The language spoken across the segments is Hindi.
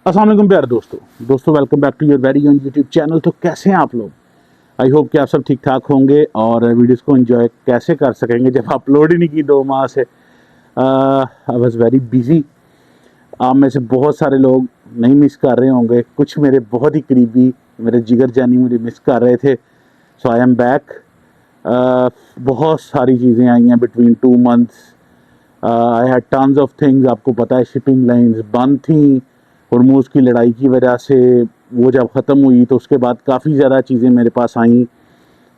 अस्सलाम वालेकुम प्यारे दोस्तों welcome back to your very own YouTube channel. तो कैसे हैं आप लोग? आई होप कि आप सब ठीक ठाक होंगे और वीडियोस को एंजॉय कैसे कर सकेंगे जब अपलोड ही नहीं की 2 माह से। I was very busy. आप में से बहुत सारे लोग नहीं मिस कर रहे होंगे, कुछ मेरे बहुत ही करीबी मेरे जिगर जानी मुझे मिस कर रहे थे। सो आई एम बैक। बहुत सारी चीज़ें आई हैं between 2 months. I had tons of things. आपको पता है शिपिंग लाइंस बंद थी हरमुज़ की लड़ाई की वजह से। वो जब ख़त्म हुई तो उसके बाद काफ़ी ज़्यादा चीज़ें मेरे पास आईं,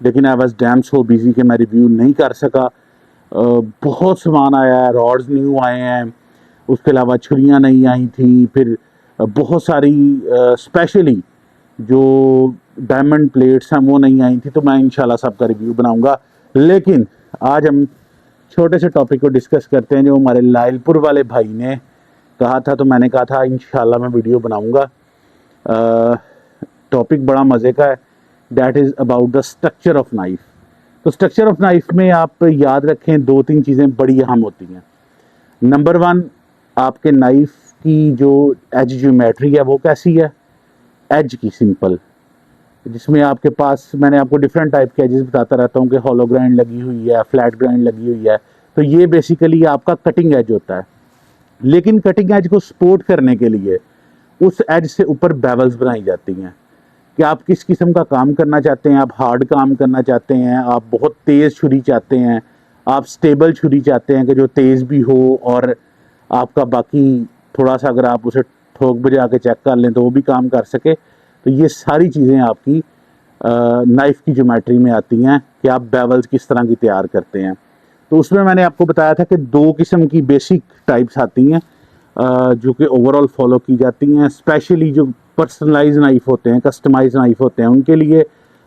लेकिन I was dam so busy कि मैं रिव्यू नहीं कर सका। बहुत सामान आया है, रॉड्स न्यू आए हैं, उसके अलावा छुरियाँ नहीं आई थी, फिर बहुत सारी स्पेशली जो डायमंड प्लेट्स हैं वो नहीं आई थी। तो मैं इंशाल्लाह सबका रिव्यू बनाऊंगा, लेकिन आज हम छोटे से टॉपिक को डिस्कस करते हैं जो हमारे लायलपुर वाले भाई ने कहा था। तो मैंने कहा था इंशाल्लाह मैं वीडियो बनाऊंगा। टॉपिक बड़ा मज़े का है, that is about the structure of knife. तो स्ट्रक्चर ऑफ नाइफ में आप याद रखें 2-3 चीज़ें बड़ी अहम होती हैं। नंबर 1, आपके नाइफ की जो एज ज्योमेट्री है वो कैसी है? एज की सिंपल, जिसमें आपके पास मैंने आपको डिफरेंट टाइप के एजेस बताता रहता हूँ कि हॉलो ग्राइंड लगी हुई है, फ्लैट ग्राइंड लगी हुई है। तो ये बेसिकली आपका कटिंग एज होता है, लेकिन कटिंग एज को सपोर्ट करने के लिए उस एज से ऊपर बेवल्स बनाई जाती हैं कि आप किस किस्म का काम करना चाहते हैं। आप हार्ड काम करना चाहते हैं, आप बहुत तेज़ छुरी चाहते हैं, आप स्टेबल छुरी चाहते हैं कि जो तेज़ भी हो और आपका बाकी थोड़ा सा अगर आप उसे ठोक बजा के चेक कर लें तो वो भी काम कर सके। तो ये सारी चीज़ें आपकी नाइफ़ की ज्योमेट्री में आती हैं कि आप बेवल्स किस तरह की तैयार करते हैं। तो उसमें मैंने आपको बताया था कि 2 किस्म की बेसिक टाइप्स आती हैं जो कि ओवरऑल फॉलो की जाती हैं, स्पेशली जो पर्सनलाइज नाइफ होते हैं, कस्टमाइज नाइफ होते हैं उनके लिए।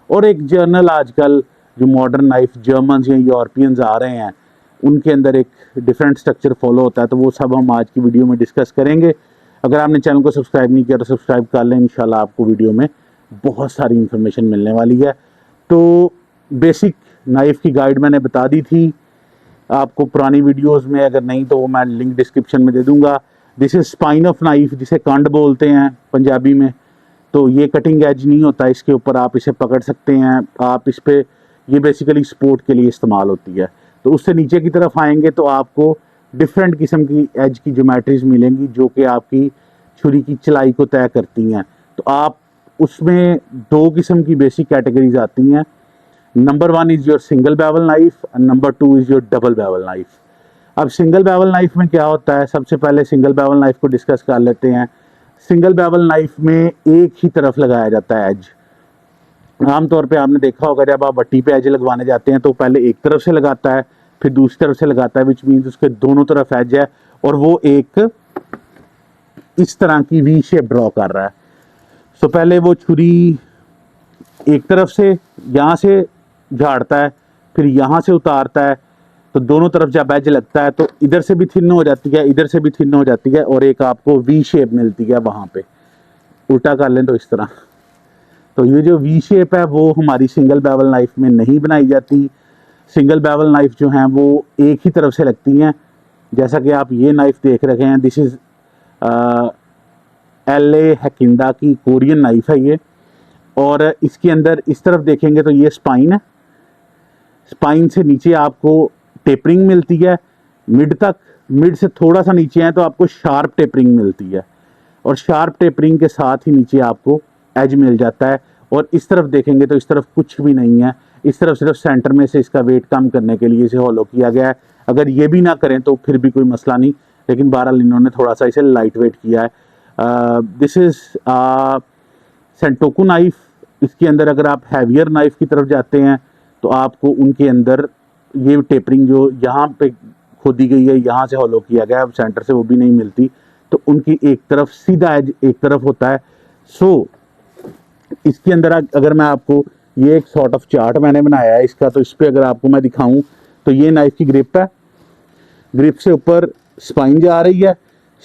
और एक जर्नल आजकल जो मॉडर्न नाइफ जर्मन या यूरोपियंस आ रहे हैं उनके अंदर एक डिफरेंट स्ट्रक्चर फॉलो होता है। तो वो सब हम आज की वीडियो में डिस्कस करेंगे। अगर आपने चैनल को सब्सक्राइब नहीं किया तो सब्सक्राइब कर लें, इंशाल्लाह आपको वीडियो में बहुत सारी इन्फॉर्मेशन मिलने वाली है। तो बेसिक नाइफ की गाइड मैंने बता दी थी आपको पुरानी वीडियोस में, अगर नहीं तो वो मैं लिंक डिस्क्रिप्शन में दे दूंगा। This is spine of knife, जिसे कंड बोलते हैं पंजाबी में। तो ये कटिंग एज नहीं होता, इसके ऊपर आप इसे पकड़ सकते हैं, आप इस पे ये बेसिकली सपोर्ट के लिए इस्तेमाल होती है। तो उससे नीचे की तरफ आएंगे तो आपको डिफरेंट किस्म की एज की ज्योमेट्रीज मिलेंगी जो कि आपकी छुरी की चलाई को तय करती हैं। तो आप उसमें 2 किस्म की बेसिक कैटेगरीज आती हैं। Number 1 is your single bevel knife and number 2 is your double bevel knife. अब सिंगल बेवल नाइफ में क्या होता है, सबसे पहले सिंगल बेवल नाइफ को डिस्कस कर लेते हैं। सिंगल बेवल नाइफ में एक ही तरफ लगाया जाता है एज। आमतौर पे आपने देखा होगा जब आप बट्टी पे एज लगवाने जाते हैं तो पहले एक तरफ से लगाता है, फिर दूसरी तरफ से लगाता है, विच मीन्स उसके दोनों तरफ एज है और वो एक इस तरह की वी शेप ड्रॉ कर रहा है। सो पहले वो छुरी एक तरफ से यहाँ से झाड़ता है, फिर यहाँ से उतारता है। तो दोनों तरफ जब एज लगता है तो इधर से भी थिन हो जाती है, इधर से भी थिन हो जाती है और एक आपको वी शेप मिलती है वहाँ पे। उल्टा कर लें तो इस तरह। तो ये जो वी शेप है वो हमारी सिंगल बेवल नाइफ में नहीं बनाई जाती। सिंगल बेवल नाइफ जो हैं वो एक ही तरफ से लगती हैं। जैसा कि आप ये नाइफ देख रहे हैं, दिस इज़ LA हैकिंडा की कोरियन नाइफ है ये। और इसके अंदर इस तरफ देखेंगे तो ये स्पाइन है, स्पाइन से नीचे आपको टेपरिंग मिलती है मिड तक, मिड से थोड़ा सा नीचे है तो आपको शार्प टेपरिंग मिलती है और शार्प टेपरिंग के साथ ही नीचे आपको एज मिल जाता है। और इस तरफ देखेंगे तो इस तरफ कुछ भी नहीं है, इस तरफ सिर्फ सेंटर में से इसका वेट कम करने के लिए इसे हॉलो किया गया है। अगर ये भी ना करें तो फिर भी कोई मसला नहीं, लेकिन बहरहाल इन्होंने थोड़ा सा इसे लाइट वेट किया है। This is santoku knife. इसके अंदर अगर आप हैवियर नाइफ की तरफ जाते हैं तो आपको उनके अंदर ये टेपरिंग जो यहाँ पे खोदी गई है, यहाँ से हॉलो किया गया है, सेंटर से वो भी नहीं मिलती। तो उनकी एक तरफ सीधा एज एक तरफ होता है। सो इसके अंदर अगर मैं आपको ये एक सॉर्ट ऑफ चार्ट मैंने बनाया है इसका, तो इस पर अगर आपको मैं दिखाऊं तो ये नाइफ की ग्रिप है, ग्रिप से ऊपर स्पाइन जा रही है।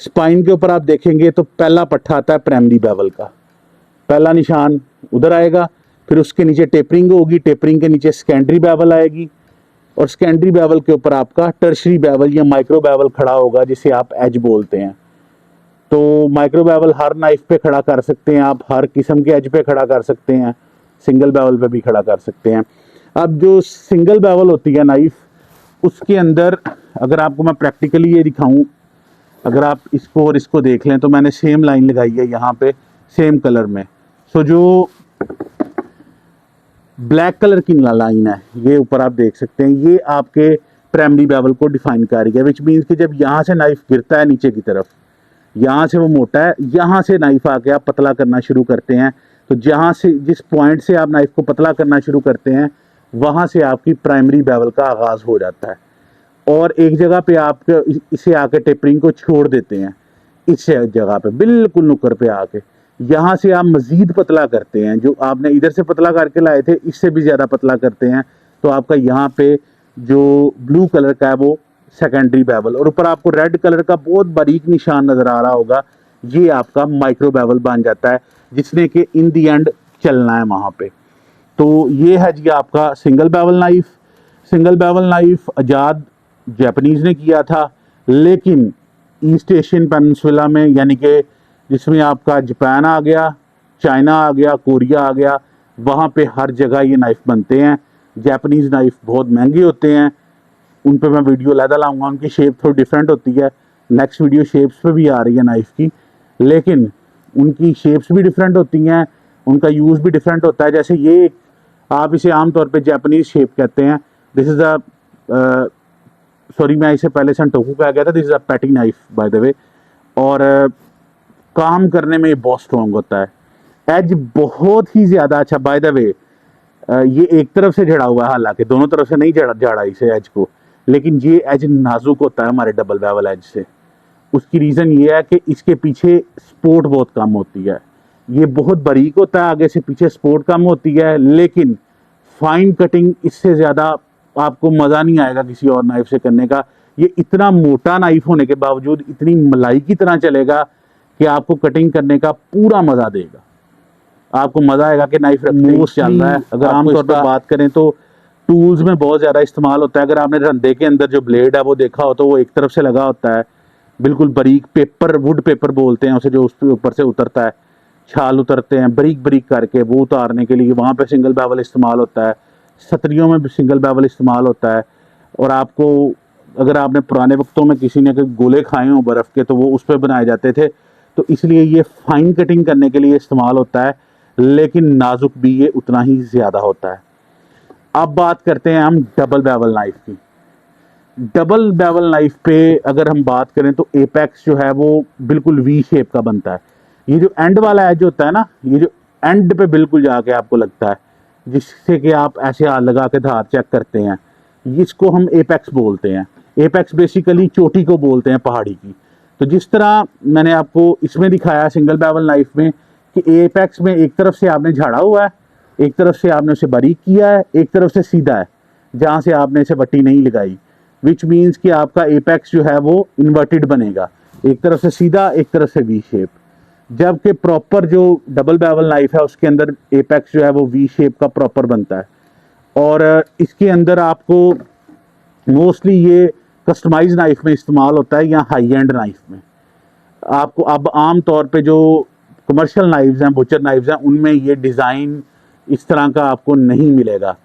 स्पाइन के ऊपर आप देखेंगे तो पहला पट्टा आता है प्राइमरी बेवल का, पहला निशान उधर आएगा, फिर उसके नीचे टेपरिंग होगी, टेपरिंग के नीचे सेकेंडरी बेवल आएगी और सेकेंडरी बेवल के ऊपर आपका टर्शरी बेवल या माइक्रो बेवल खड़ा होगा जिसे आप एज बोलते हैं। तो माइक्रो बेवल हर नाइफ पे खड़ा कर सकते हैं आप, हर किस्म के एज पे खड़ा कर सकते हैं, सिंगल बेवल पे भी खड़ा कर सकते हैं। अब जो सिंगल बेवल होती है नाइफ, उसके अंदर अगर आपको मैं प्रैक्टिकली ये दिखाऊं, अगर आप इसको और इसको देख लें तो मैंने सेम लाइन लगाई है यहाँ पे सेम कलर में। सो जो ब्लैक कलर की लाइन है ये ऊपर आप देख सकते हैं, ये आपके प्राइमरी बेवल को डिफाइन कर रही है, विच मीन्स कि जब यहाँ से नाइफ गिरता है नीचे की तरफ, यहाँ से वो मोटा है, यहाँ से नाइफ आके आप पतला करना शुरू करते हैं, तो जहाँ से जिस पॉइंट से आप नाइफ को पतला करना शुरू करते हैं वहाँ से आपकी प्राइमरी बेवल का आगाज़ हो जाता है। और एक जगह पे आप इसे आके टेपरिंग को छोड़ देते हैं, इस जगह पे बिल्कुल नुक्कर पे आके यहाँ से आप मज़ीद पतला करते हैं, जो आपने इधर से पतला करके लाए थे इससे भी ज़्यादा पतला करते हैं, तो आपका यहाँ पे जो ब्लू कलर का है वो सेकेंडरी बेवल, और ऊपर आपको रेड कलर का बहुत बारीक निशान नज़र आ रहा होगा, ये आपका माइक्रो बेवल बन जाता है, जिसने कि इन दी एंड चलना है वहाँ पे। तो ये है जी आपका single bevel knife. Single bevel knife आज़ाद जापानीज़ ने किया था, लेकिन ईस्ट एशियन पेनिनसुला में, यानी कि जिसमें आपका जापान आ गया, चाइना आ गया, कोरिया आ गया, वहाँ पे हर जगह ये नाइफ बनते हैं। जापानीज़ नाइफ बहुत महंगे होते हैं, उन पे मैं वीडियो अलग लाऊंगा, उनकी शेप थोड़ी डिफरेंट होती है, नेक्स्ट वीडियो शेप्स पे भी आ रही है नाइफ की, लेकिन उनकी शेप्स भी डिफरेंट होती हैं, उनका यूज़ भी डिफरेंट होता है। जैसे ये आप इसे आमतौर पे जापानीज़ शेप कहते हैं, दिस इज़ अ सॉरी मैं इसे पहले संटोकू कहा गया था, this is a petty knife by the way, और काम करने में ये बहुत स्ट्रॉन्ग होता है, एज बहुत ही ज़्यादा अच्छा। बाय द वे ये एक तरफ से जड़ा हुआ है, हालांकि दोनों तरफ से नहीं जड़ा इसे एज को, लेकिन ये एज नाजुक होता है हमारे डबल बेवल एज से। उसकी रीज़न ये है कि इसके पीछे सपोर्ट बहुत कम होती है, ये बहुत बारीक होता है, आगे से पीछे सपोर्ट कम होती है, लेकिन फाइन कटिंग इससे ज़्यादा आपको मज़ा नहीं आएगा किसी और नाइफ से करने का। ये इतना मोटा नाइफ होने के बावजूद इतनी मलाई की तरह चलेगा कि आपको कटिंग करने का पूरा मज़ा देगा, आपको मज़ा आएगा कि नाइफ रखते चल रहा है। अगर आमतौर पर बात करें तो टूल्स में बहुत ज़्यादा इस्तेमाल होता है। अगर आपने रंधे के अंदर जो ब्लेड है वो देखा हो तो वो एक तरफ से लगा होता है, बिल्कुल बारीक पेपर, वुड पेपर बोलते हैं उसे, जो उसके ऊपर से उतरता है, छाल उतरते हैं बारीक बारीक करके, वो उतारने के लिए वहाँ पे सिंगल बेवल इस्तेमाल होता है। सतरियों में भी सिंगल बेवल इस्तेमाल होता है। और आपको अगर आपने पुराने वक्तों में किसी ने गोले खाए हों बर्फ़ के, तो वो उस पर बनाए जाते थे, तो इसलिए ये फाइन कटिंग करने के लिए इस्तेमाल होता है, लेकिन नाजुक भी ये उतना ही ज़्यादा होता है। अब बात करते हैं हम डबल बेवल नाइफ की। डबल बेवल नाइफ पे अगर हम बात करें तो एपेक्स जो है वो बिल्कुल वी शेप का बनता है। ये जो एंड वाला एज होता है ना, ये जो एंड पे बिल्कुल जाके आपको लगता है, जिससे कि आप ऐसे हाथ लगा के धार चेक करते हैं, इसको हम एपेक्स बोलते हैं। एपेक्स बेसिकली चोटी को बोलते हैं पहाड़ी की। तो जिस तरह मैंने आपको इसमें दिखाया सिंगल बेवल नाइफ में कि एपेक्स में एक तरफ से आपने झाड़ा हुआ है, एक तरफ से आपने उसे बारीक किया है, एक तरफ से सीधा है जहाँ से आपने इसे पट्टी नहीं लगाई, विच मीन्स कि आपका एपेक्स जो है वो इन्वर्टेड बनेगा, एक तरफ से सीधा एक तरफ से वी शेप। जबकि प्रॉपर जो डबल बेवल नाइफ है उसके अंदर एपेक्स जो है वो वी शेप का प्रॉपर बनता है। और इसके अंदर आपको मोस्टली ये कस्टमाइज नाइफ में इस्तेमाल होता है या हाई एंड नाइफ में। आपको अब आम तौर पे जो कमर्शियल नाइफ्स हैं, बुचर नाइफ्स हैं, उनमें ये डिज़ाइन इस तरह का आपको नहीं मिलेगा।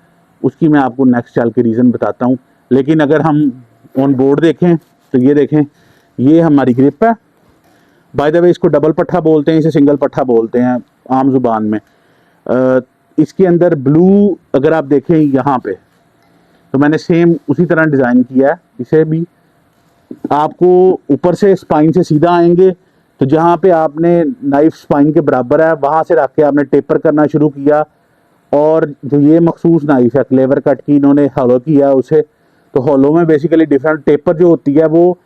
उसकी मैं आपको नेक्स्ट चल के रीज़न बताता हूँ। लेकिन अगर हम ऑन बोर्ड देखें तो ये देखें, ये हमारी ग्रिप है। बाय द वे इसको डबल पट्ठा बोलते हैं, इसे सिंगल पट्ठा बोलते हैं आम जुबान में। इसके अंदर ब्लू अगर आप देखें यहाँ पे, तो मैंने सेम उसी तरह डिज़ाइन किया है। इसे भी आपको ऊपर से स्पाइन से सीधा आएंगे, तो जहाँ पे आपने नाइफ स्पाइन के बराबर है वहाँ से रख के आपने टेपर करना शुरू किया। और जो ये मखसूस नाइफ है क्लेवर कट की, इन्होंने हॉलो किया उसे, तो हॉलो में बेसिकली डिफरेंट टेपर जो होती है वो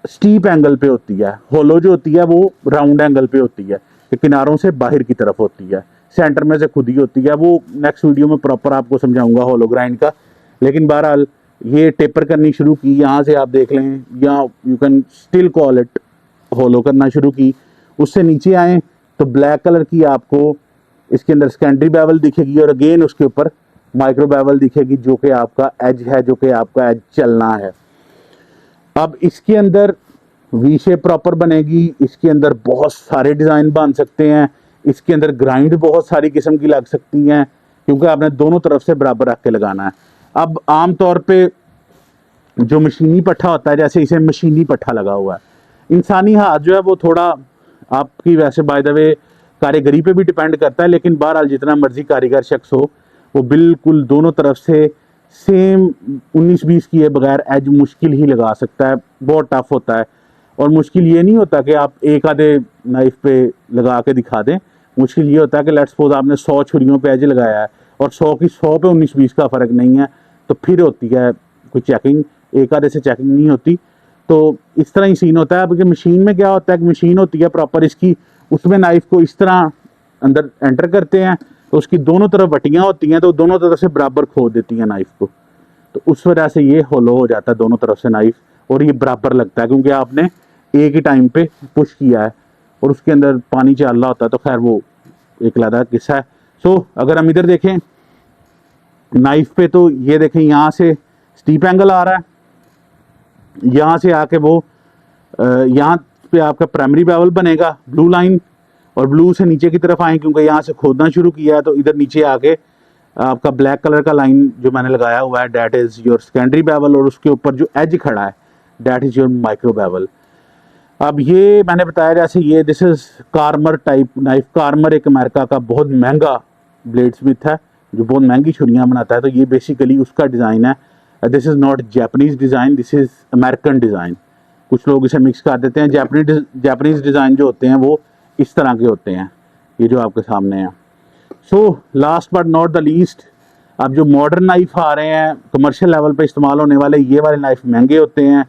स्टीप एंगल पे होती है, हॉलो जो होती है वो राउंड एंगल पे होती है, कि किनारों से बाहर की तरफ होती है, सेंटर में से खुद ही होती है। वो नेक्स्ट वीडियो में प्रॉपर आपको समझाऊंगा हॉलो ग्राइंड का। लेकिन बहरहाल ये टेपर करनी शुरू की, यहाँ से आप देख लें, या you can still call it hollow करना शुरू की। उससे नीचे आए तो ब्लैक कलर की आपको इसके अंदर सेकेंडरी बेवल दिखेगी, और अगेन उसके ऊपर माइक्रो बेवल दिखेगी, जो कि आपका एज है, जो कि आपका एज चलना है। अब इसके अंदर वी शेप प्रॉपर बनेगी, इसके अंदर बहुत सारे डिज़ाइन बन सकते हैं, इसके अंदर ग्राइंड बहुत सारी किस्म की लग सकती हैं, क्योंकि आपने दोनों तरफ से बराबर रख के लगाना है। अब आम तौर पे जो मशीनी पट्ठा होता है, जैसे इसे मशीनी पट्ठा लगा हुआ है, इंसानी हाथ जो है वो थोड़ा आपकी वैसे बाय द वे कारीगरी पे भी डिपेंड करता है, लेकिन बहरहाल जितना मर्जी कारीगर शख्स हो वो बिल्कुल दोनों तरफ से सेम 19-20 किए बगैर एज मुश्किल ही लगा सकता है। बहुत टफ होता है, और मुश्किल ये नहीं होता कि आप एक आधे नाइफ पे लगा के दिखा दें। मुश्किल ये होता है कि लेट्स सपोज आपने 100 छुरियों पे एज लगाया है और 100 की 100 पे 19-20 का फ़र्क नहीं है, तो फिर होती है कोई चेकिंग, एक आधे से चेकिंग नहीं होती। तो इस तरह ही सीन होता है। अब कि मशीन में क्या होता है कि मशीन होती है प्रॉपर इसकी, उसमें नाइफ को इस तरह अंदर एंटर करते हैं, तो उसकी दोनों तरफ बटियाँ होती हैं, तो दोनों तरफ से बराबर खोद देती हैं नाइफ को, तो उस वजह से ये होलो हो जाता है दोनों तरफ से नाइफ, और ये बराबर लगता है क्योंकि आपने एक ही टाइम पे पुश किया है, और उसके अंदर पानी चल रहा होता है, तो खैर वो एक अलग किस्सा है। सो अगर हम इधर देखें नाइफ पे, तो ये देखें यहाँ से स्टीप एंगल आ रहा है, यहाँ से आके वो यहाँ पे आपका प्राइमरी बेवल बनेगा ब्लू लाइन, और ब्लू से नीचे की तरफ आए क्योंकि यहाँ से खोदना शुरू किया है, तो इधर नीचे आके आपका ब्लैक कलर का लाइन जो मैंने लगाया हुआ है that is your secondary bevel, और उसके ऊपर जो एज खड़ा है that is your micro bevel. अब ये मैंने बताया जैसे ये दिस इज़ कार्मर टाइप नाइफ। कार्मर एक अमेरिका का बहुत महंगा ब्लेड स्मिथ है जो बहुत महंगी छुरियाँ बनाता है, तो ये बेसिकली उसका डिज़ाइन है। This is not Japanese design, this is American design. कुछ लोग इसे मिक्स कर देते हैं। जैपनीज़ डिज़ाइन जो होते हैं वो इस तरह के होते हैं, ये जो आपके सामने हैं। So last but not the least, अब जो मॉडर्न नाइफ आ रहे हैं कमर्शियल लेवल पे इस्तेमाल होने वाले, ये वाले नाइफ महंगे होते हैं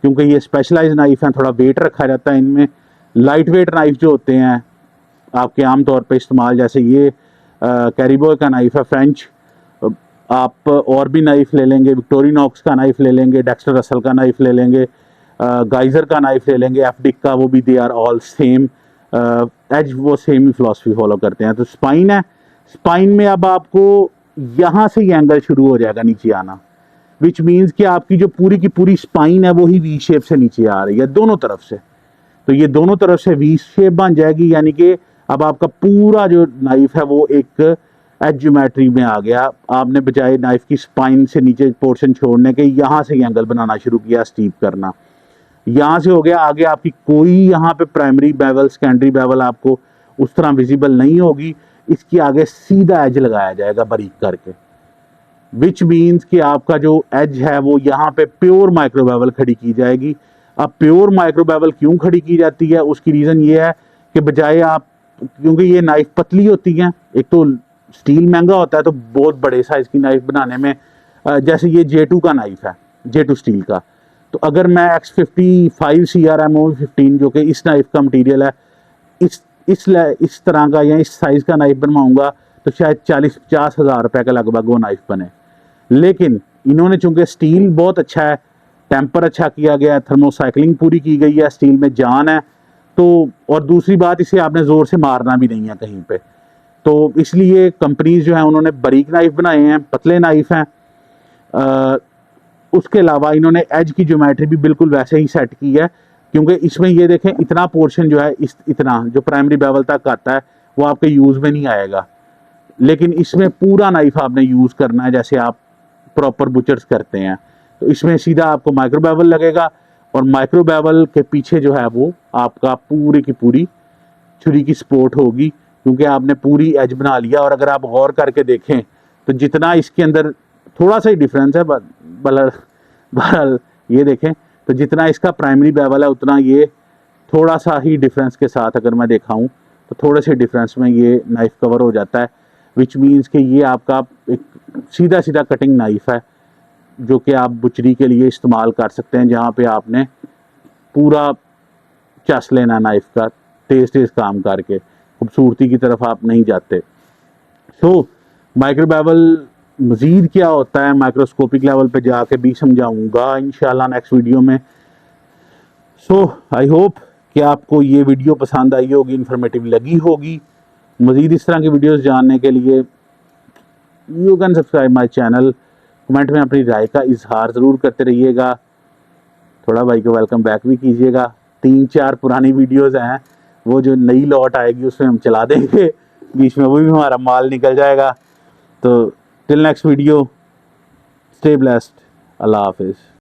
क्योंकि ये स्पेशलाइज्ड नाइफ हैं, थोड़ा वेट रखा जाता है इनमें। लाइट वेट नाइफ जो होते हैं आपके आम तौर पे इस्तेमाल, जैसे ये कैरिबो का नाइफ है फ्रेंच, आप और भी नाइफ ले लेंगे, विक्टोरिनॉक्स का नाइफ ले लेंगे, डेक्स्टर रसल का नाइफ ले लेंगे, गाइजर का नाइफ ले लेंगे, एफडिक का, वो भी they are all same as, वो सेम ही फिलॉसफी फॉलो करते हैं। तो स्पाइन है, स्पाइन में अब आपको यहाँ से ही एंगल शुरू हो जाएगा नीचे आना, विच मीन्स कि आपकी जो पूरी की पूरी स्पाइन है वो ही वी शेप से नीचे आ रही है दोनों तरफ से। तो ये दोनों तरफ से वी शेप बन जाएगी, यानी कि अब आपका पूरा जो नाइफ है वो एक एज ज्योमेट्री में आ गया। आपने बजाय नाइफ की स्पाइन से नीचे पोर्शन छोड़ने के यहाँ से ही एंगल बनाना शुरू किया, स्टीप करना, यहाँ से हो गया। आगे आपकी कोई यहाँ पे प्राइमरी बेवल सेकेंडरी बेवल आपको उस तरह विजिबल नहीं होगी, इसकी आगे सीधा एज लगाया जाएगा बारीक करके, विच मीन्स कि आपका जो एज है वो यहाँ पे प्योर माइक्रो बेवल खड़ी की जाएगी। अब प्योर माइक्रो बेवल क्यों खड़ी की जाती है, उसकी रीज़न ये है कि बजाय आप, क्योंकि ये नाइफ पतली होती हैं, एक तो स्टील महंगा होता है, तो बहुत बड़े साइज़ की नाइफ बनाने में, जैसे ये J2 का नाइफ है, J2 स्टील का, तो अगर मैं X55 CRMO15 जो कि इस नाइफ का मटेरियल है, इस तरह का या इस साइज़ का नाइफ बनवाऊंगा तो शायद 40-50 हज़ार रुपये के लगभग वो नाइफ बने। लेकिन इन्होंने चूंकि स्टील बहुत अच्छा है, टेम्पर अच्छा किया गया है, थर्मोसाइक्लिंग पूरी की गई है, स्टील में जान है, तो और दूसरी बात इसे आपने ज़ोर से मारना भी नहीं है कहीं पे, तो इसलिए कंपनीज जो है उन्होंने बारीक नाइफ बनाए हैं, पतले नाइफ हैं। उसके अलावा इन्होंने एज की ज्योमेट्री भी बिल्कुल वैसे ही सेट की है, क्योंकि इसमें ये देखें इतना पोर्शन जो है इतना जो प्राइमरी बेवल तक आता है वो आपके यूज़ में नहीं आएगा, लेकिन इसमें पूरा नाइफ आपने यूज़ करना है जैसे आप प्रॉपर बुचर्स करते हैं। तो इसमें सीधा आपको माइक्रो बेवल लगेगा, और माइक्रो बेवल के पीछे जो है वो आपका पूरी की पूरी छुरी की सपोर्ट होगी, क्योंकि आपने पूरी एज बना लिया। और अगर आप गौर करके देखें तो जितना इसके अंदर थोड़ा सा ही डिफरेंस है, बहरहाल ये देखें तो जितना इसका प्राइमरी बेवल है उतना ये थोड़ा सा ही डिफरेंस के साथ अगर मैं दिखाऊं तो थोड़े से डिफरेंस में ये नाइफ कवर हो जाता है, विच मीन्स कि ये आपका एक सीधा सीधा कटिंग नाइफ है जो कि आप बुचरी के लिए इस्तेमाल कर सकते हैं, जहाँ पे आपने पूरा चस लेना नाइफ का, तेज़ तेज़ काम करके, खूबसूरती की तरफ आप नहीं जाते। सो माइक्रो बेवल मज़ीद क्या होता है माइक्रोस्कोपिक लेवल पे जाके भी समझाऊंगा इंशाल्लाह नेक्स्ट वीडियो में। सो आई होप कि आपको ये वीडियो पसंद आई होगी, इन्फॉर्मेटिव लगी होगी। मज़ीद इस तरह की वीडियोस जानने के लिए you can subscribe my channel. Comment में अपनी राय का इजहार ज़रूर करते रहिएगा, थोड़ा भाई को वेलकम बैक भी कीजिएगा। 3-4 पुरानी वीडियोस हैं, वो जो नई लॉट आएगी उसमें हम चला देंगे, बीच में वो भी हमारा माल निकल जाएगा। तो till next video, stay blessed, अल्लाह हाफिज़।